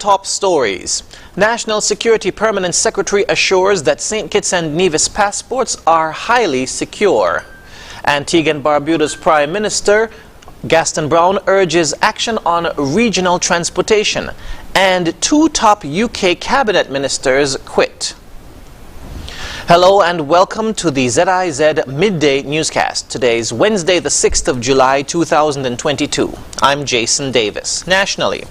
top stories. National Security Permanent Secretary assures that St. Kitts and Nevis passports are highly secure. Antigua and Barbuda's Prime Minister Gaston Brown urges action on regional transportation, and 2 top UK cabinet ministers quit. Hello and welcome to the ZIZ Midday Newscast. Today is Wednesday, the 6th of July, 2022. I'm Jason Davis. Nationally,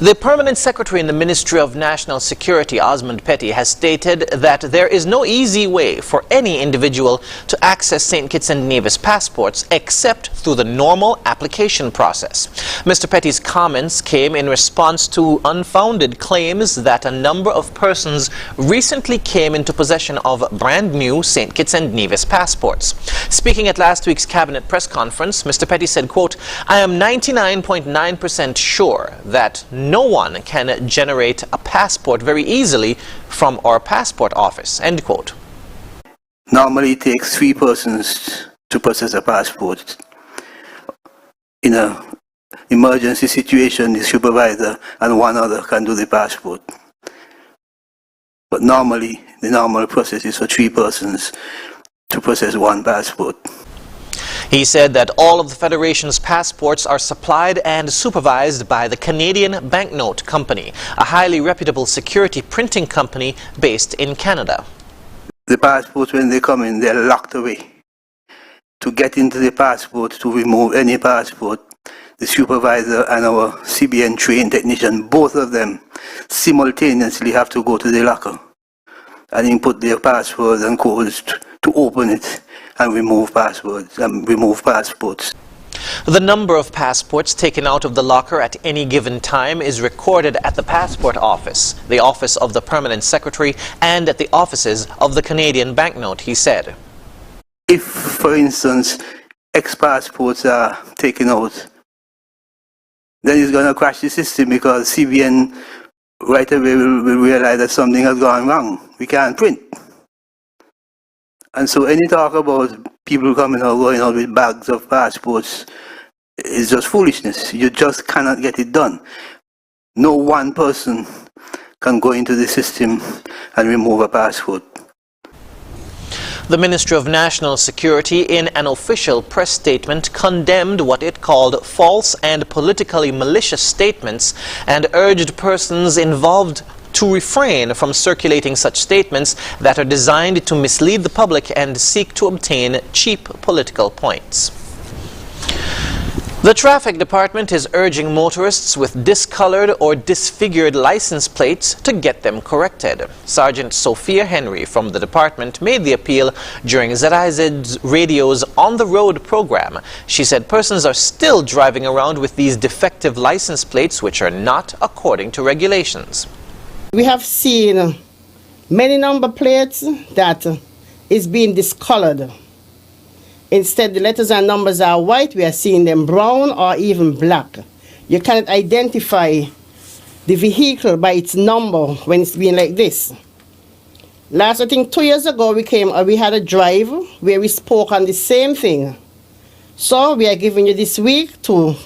the Permanent Secretary in the Ministry of National Security, Osmond Petty, has stated that there is no easy way for any individual to access St. Kitts and Nevis passports except through the normal application process. Mr. Petty's comments came in response to unfounded claims that a number of persons recently came into possession of brand new St. Kitts and Nevis passports. Speaking at last week's cabinet press conference, Mr. Petty said, quote, "I am 99.9% sure that no one can generate a passport very easily from our passport office," end quote. Normally it takes 3 persons to process a passport. In an emergency situation, the supervisor and 1 other can do the passport. But normally, the normal process is for 3 persons to process 1 passport. He said that all of the Federation's passports are supplied and supervised by the Canadian Banknote Company, a highly reputable security printing company based in Canada. The passports, when they come in, they're locked away. To get into the passport, to remove any passport, the supervisor and our CBN trained technician, both of them simultaneously have to go to the locker and input their passwords and codes to open it and remove passwords and remove passports. The number of passports taken out of the locker at any given time is recorded at the passport office, the office of the Permanent Secretary, and at the offices of the Canadian Banknote, he said. If, for instance, X-passports are taken out, then it's going to crash the system because CBN right away will realize that something has gone wrong. We can't print. And so any talk about people coming or going out with bags of passports is just foolishness. You just cannot get it done. No one person can go into the system and remove a passport. The Ministry of National Security, in an official press statement, condemned what it called false and politically malicious statements and urged persons involved to refrain from circulating such statements that are designed to mislead the public and seek to obtain cheap political points. The Traffic Department is urging motorists with discolored or disfigured license plates to get them corrected. Sergeant Sophia Henry from the department made the appeal during ZIZ Radio's On the Road program. She said persons are still driving around with these defective license plates which are not according to regulations. We have seen many number plates that is being discolored. Instead, the letters and numbers are white. We are seeing them brown or even black. You cannot identify the vehicle by its number when it's been like this. I think 2 years ago, we had a drive where we spoke on the same thing. So we are giving you this week to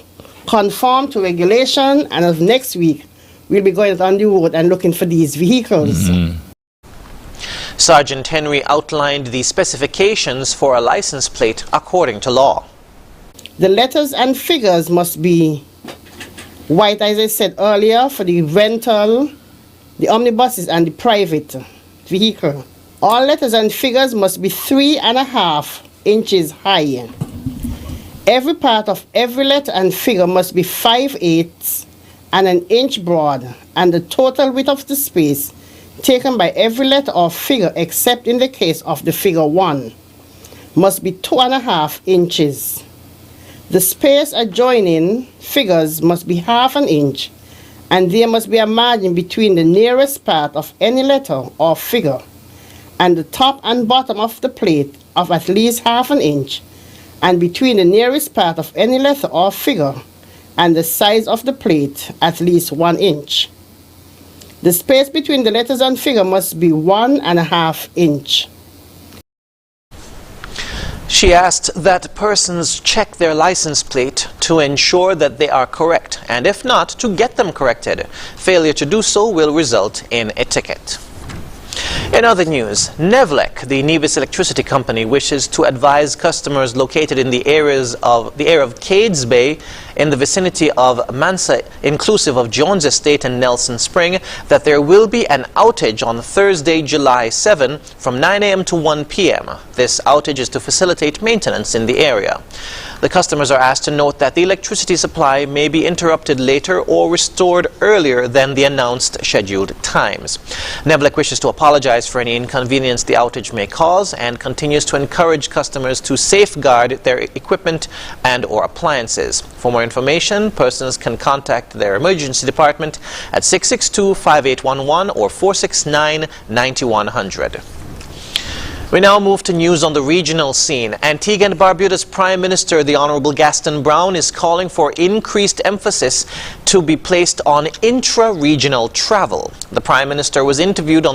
conform to regulation, and of next week, we'll be going on the road and looking for these vehicles. Sergeant Henry outlined the specifications for a license plate according to law. The letters and figures must be white, as I said earlier, for the rental, the omnibuses and the private vehicle. All letters and figures must be 3.5 inches high. Every part of every letter and figure must be 5/8 and 1 inch broad, and the total width of the space taken by every letter or figure, except in the case of the figure 1, must be 2.5 inches. The space adjoining figures must be 1/2 inch, and there must be a margin between the nearest part of any letter or figure and the top and bottom of the plate of at least 1/2 inch, and between the nearest part of any letter or figure and the size of the plate at least 1 inch. The space between the letters and figure must be 1.5 inch. She asked that persons check their license plate to ensure that they are correct, and if not, to get them corrected. Failure to do so will result in a ticket. In other news, Nevlec, the Nevis electricity company, wishes to advise customers located in the area of Cades Bay in the vicinity of Mansa, inclusive of Jones Estate and Nelson Spring, that there will be an outage on Thursday, July 7 from 9 a.m. to 1 p.m. This outage is to facilitate maintenance in the area. The customers are asked to note that the electricity supply may be interrupted later or restored earlier than the announced scheduled times. Nevlec wishes to apologize for any inconvenience the outage may cause and continues to encourage customers to safeguard their equipment and/or appliances. For more information, persons can contact their emergency department at 662-5811 or 469-9100. We now move to news on the regional scene. Antigua and Barbuda's Prime Minister, the Honorable Gaston Brown, is calling for increased emphasis to be placed on intra-regional travel. The Prime Minister was interviewed on